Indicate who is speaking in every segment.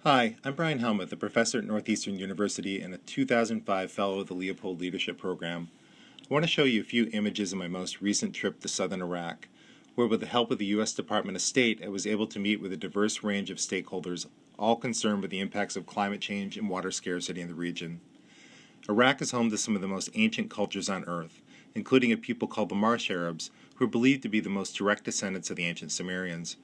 Speaker 1: Hi, I'm Brian Helmuth, a professor at Northeastern University and a 2005 Fellow of the Leopold Leadership Program. I want to show you a few images of my most recent trip to southern Iraq, where with the help of the U.S. Department of State, I was able to meet with a diverse range of stakeholders, all concerned with the impacts of climate change and water scarcity in the region. Iraq is home to some of the most ancient cultures on Earth, including a people called the Marsh Arabs, who are believed to be the most direct descendants of the ancient Sumerians.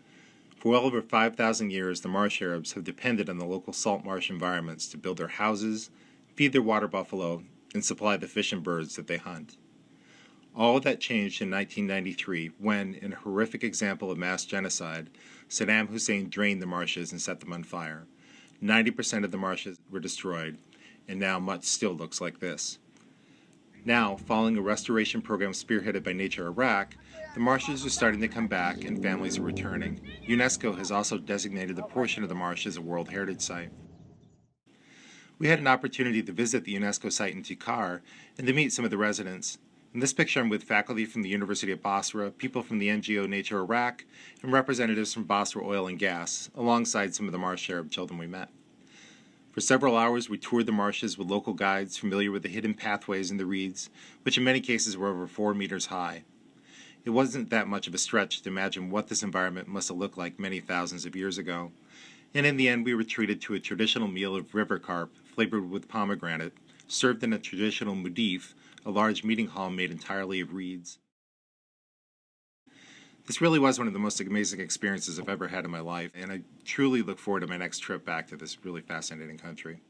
Speaker 1: For well over 5,000 years, the Marsh Arabs have depended on the local salt marsh environments to build their houses, feed their water buffalo, and supply the fish and birds that they hunt. All of that changed in 1993 when, in a horrific example of mass genocide, Saddam Hussein drained the marshes and set them on fire. 90% of the marshes were destroyed, and now much still looks like this. Now, following a restoration program spearheaded by Nature Iraq, the marshes are starting to come back and families are returning. UNESCO has also designated the portion of the marsh as a World Heritage Site. We had an opportunity to visit the UNESCO site in Tikar and to meet some of the residents. In this picture, I'm with faculty from the University of Basra, people from the NGO Nature Iraq, and representatives from Basra Oil and Gas, alongside some of the Marsh Arab children we met. For several hours, we toured the marshes with local guides familiar with the hidden pathways in the reeds, which in many cases were over 4 meters high. It wasn't that much of a stretch to imagine what this environment must have looked like many thousands of years ago. And in the end, we were treated to a traditional meal of river carp flavored with pomegranate, served in a traditional mudif, a large meeting hall made entirely of reeds. This really was one of the most amazing experiences I've ever had in my life, and I truly look forward to my next trip back to this really fascinating country.